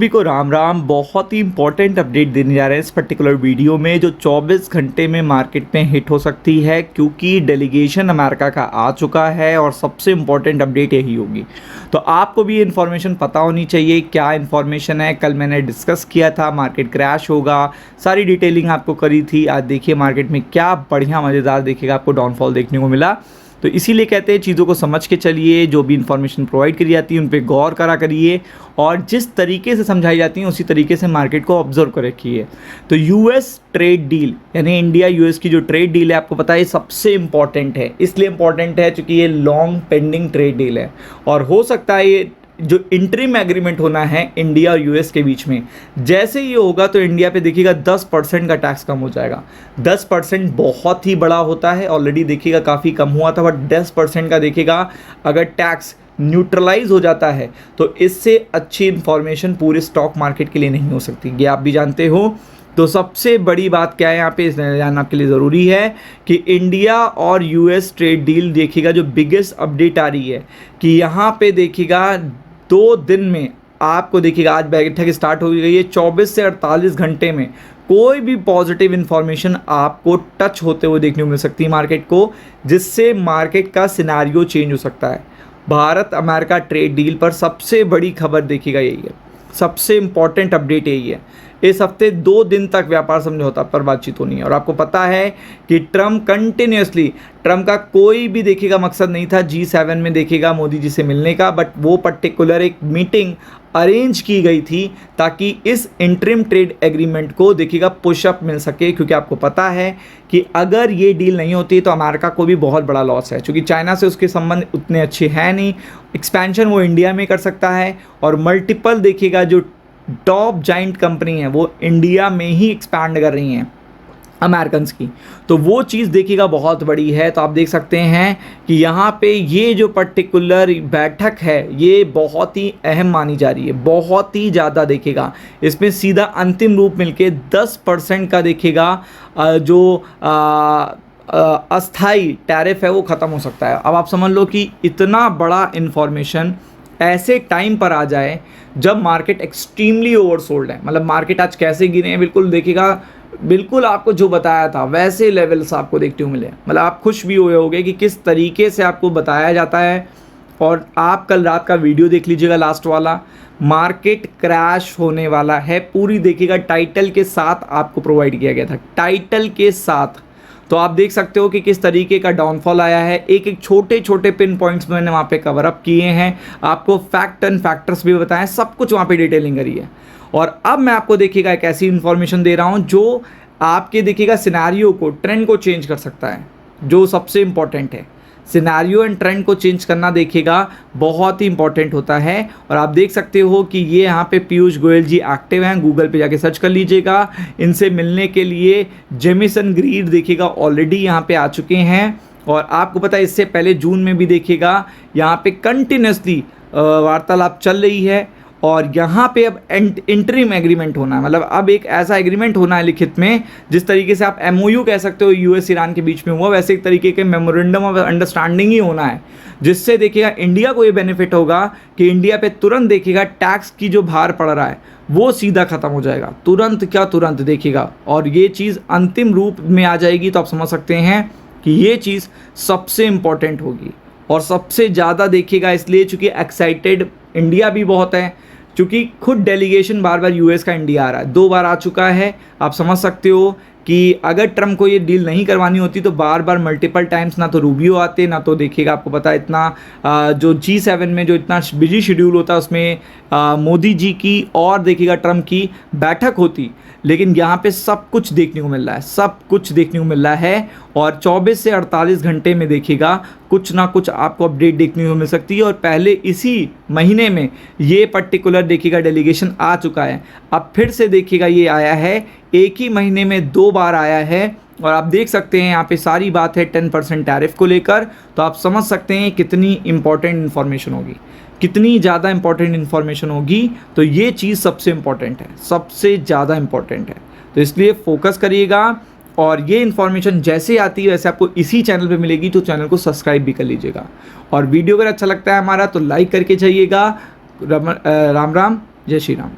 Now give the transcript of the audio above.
सभी को राम राम। बहुत ही इंपॉर्टेंट अपडेट देने जा रहे हैं इस पर्टिकुलर वीडियो में, जो 24 घंटे में मार्केट में हिट हो सकती है, क्योंकि डेलीगेशन अमेरिका का आ चुका है और सबसे इंपॉर्टेंट अपडेट यही होगी। तो आपको भी इन्फॉर्मेशन पता होनी चाहिए। क्या इन्फॉर्मेशन है, कल मैंने डिस्कस किया था, मार्केट क्रैश होगा, सारी डिटेलिंग आपको करी थी। आज देखिए मार्केट में क्या बढ़िया मज़ेदार देखिएगा आपको डाउनफॉल देखने को मिला। तो इसीलिए कहते हैं चीज़ों को समझ के चलिए, जो भी इन्फॉर्मेशन प्रोवाइड करी जाती है उन पे गौर करा करिए और जिस तरीके से समझाई जाती हैं उसी तरीके से मार्केट को ऑब्जर्व कर रखिए। तो यूएस ट्रेड डील यानी इंडिया यूएस की जो ट्रेड डील है, आपको पता है सबसे इंपॉर्टेंट है। इसलिए इंपॉर्टेंट है क्योंकि ये लॉन्ग पेंडिंग ट्रेड डील है और हो सकता है ये जो इंटरिम एग्रीमेंट होना है इंडिया और यूएस के बीच में, जैसे ये होगा तो इंडिया पे देखिएगा 10% का टैक्स कम हो जाएगा। 10% बहुत ही बड़ा होता है, ऑलरेडी देखिएगा काफ़ी कम हुआ था, बट 10% का देखिएगा अगर टैक्स न्यूट्रलाइज हो जाता है तो इससे अच्छी इंफॉर्मेशन पूरे स्टॉक मार्केट के लिए नहीं हो सकती, ये आप भी जानते हो। तो सबसे बड़ी बात क्या है यहाँ पे जानना आपके लिए ज़रूरी है कि इंडिया और यूएस ट्रेड डील देखिएगा, जो बिगेस्ट अपडेट आ रही है कि यहाँ पे देखिएगा 2 दिन में आपको देखिएगा, आज बैठक स्टार्ट हो गई है, 24 से 48 घंटे में कोई भी पॉजिटिव इन्फॉर्मेशन आपको टच होते हुए देखने को मिल सकती है मार्केट को, जिससे मार्केट का सिनारियो चेंज हो सकता है। भारत अमेरिका ट्रेड डील पर सबसे बड़ी खबर देखिएगा यही है, सबसे इंपॉर्टेंट अपडेट यही है। इस हफ्ते 2 दिन तक व्यापार समझौता पर बातचीत होनी है और आपको पता है कि ट्रम्प का कोई भी देखिएगा मकसद नहीं था G7 में देखिएगा मोदी जी से मिलने का, बट वो पर्टिकुलर एक मीटिंग अरेंज की गई थी ताकि इस इंटरिम ट्रेड एग्रीमेंट को देखिएगा पुशअप मिल सके, क्योंकि आपको पता है कि अगर ये डील नहीं होती तो अमेरिका को भी बहुत बड़ा लॉस है, क्योंकि चाइना से उसके संबंध उतने अच्छे हैं नहीं। एक्सपेंशन वो इंडिया में कर सकता है और मल्टीपल देखिएगा जो टॉप जाइंट कंपनी है वो इंडिया में ही एक्सपैंड कर रही हैं अमेरिकन की, तो वो चीज़ देखिएगा बहुत बड़ी है। तो आप देख सकते हैं कि यहाँ पे ये जो पर्टिकुलर बैठक है ये बहुत ही अहम मानी जा रही है, बहुत ही ज़्यादा देखिएगा इसमें सीधा अंतिम रूप मिलके 10% का देखिएगा जो अस्थाई टैरिफ है वो ख़त्म हो सकता है। अब आप समझ लो कि इतना बड़ा इन्फॉर्मेशन ऐसे टाइम पर आ जाए जब मार्केट एक्सट्रीमली ओवरसोल्ड है। मतलब मार्केट आज कैसे गिरे हैं, बिल्कुल देखिएगा, बिल्कुल आपको जो बताया था वैसे लेवल्स आपको देखते हुए मिले। मतलब आप खुश भी हुए होंगे कि किस तरीके से आपको बताया जाता है। और आप कल रात का वीडियो देख लीजिएगा लास्ट वाला, मार्केट क्रैश होने वाला है पूरी देखिएगा टाइटल के साथ आपको प्रोवाइड किया गया था, टाइटल के साथ। तो आप देख सकते हो कि किस तरीके का डाउनफॉल आया है। एक एक छोटे छोटे पिन पॉइंट्स मैंने वहाँ पे कवर अप किए हैं, आपको फैक्ट एंड फैक्टर्स भी बताएं, सब कुछ वहाँ पे डिटेलिंग करी है। और अब मैं आपको देखिएगा एक ऐसी इन्फॉर्मेशन दे रहा हूँ जो आपके देखिएगा सिनारियो को, ट्रेंड को चेंज कर सकता है, जो सबसे इंपॉर्टेंट है। सिनारियो एंड ट्रेंड को चेंज करना देखिएगा बहुत ही इंपॉर्टेंट होता है। और आप देख सकते हो कि ये यहाँ पे पीयूष गोयल जी एक्टिव हैं, गूगल पे जाके सर्च कर लीजिएगा। इनसे मिलने के लिए जेमिसन ग्रीड देखिएगा ऑलरेडी यहाँ पे आ चुके हैं। और आपको पता है इससे पहले जून में भी देखिएगा यहाँ पे कंटिन्यूसली वार्तालाप चल रही है। और यहाँ पे अब इंटरिम एग्रीमेंट होना है, मतलब अब एक ऐसा एग्रीमेंट होना है लिखित में, जिस तरीके से आप MOU कह सकते हो यूएस ईरान के बीच में हुआ, वैसे एक तरीके के मेमोरेंडम ऑफ अंडरस्टैंडिंग ही होना है, जिससे देखिएगा इंडिया को ये बेनिफिट होगा कि इंडिया पे तुरंत देखिएगा टैक्स की जो भार पड़ रहा है वो सीधा ख़त्म हो जाएगा, तुरंत क्या तुरंत देखिएगा। और ये चीज़ अंतिम रूप में आ जाएगी तो आप समझ सकते हैं कि ये चीज़ सबसे इम्पॉर्टेंट होगी और सबसे ज़्यादा देखिएगा, इसलिए चूँकि एक्साइटेड इंडिया भी बहुत है, क्योंकि खुद डेलीगेशन बार बार यूएस का इंडिया आ रहा है, 2 बार आ चुका है। आप समझ सकते हो कि अगर ट्रम्प को ये डील नहीं करवानी होती तो बार बार मल्टीपल टाइम्स ना तो रूबियो आते, ना तो देखिएगा आपको पता है इतना जो G7 में जो इतना बिजी शेड्यूल होता है उसमें मोदी जी की और देखिएगा ट्रम्प की बैठक होती। लेकिन यहाँ पे सब कुछ देखने को मिल रहा है, सब कुछ देखने को मिल रहा है। और 24 से 48 घंटे में देखिएगा कुछ ना कुछ आपको अपडेट देखने को मिल सकती है। और पहले इसी महीने में ये पर्टिकुलर देखिएगा डेलीगेशन आ चुका है, अब फिर से देखिएगा ये आया है, एक ही महीने में 2 बार आया है। और आप देख सकते हैं यहाँ पे सारी बात है 10% टैरिफ को लेकर। तो आप समझ सकते हैं कितनी इंपॉर्टेंट इन्फॉर्मेशन होगी, कितनी ज़्यादा इंपॉर्टेंट इन्फॉर्मेशन होगी। तो ये चीज़ सबसे इंपॉर्टेंट है, सबसे ज़्यादा इंपॉर्टेंट है। तो इसलिए फोकस करिएगा और ये इन्फॉर्मेशन जैसे आती है वैसे आपको इसी चैनल पे मिलेगी, तो चैनल को सब्सक्राइब भी कर लीजिएगा। और वीडियो अगर अच्छा लगता है हमारा तो लाइक करके जाइएगा। राम राम, जय श्री राम।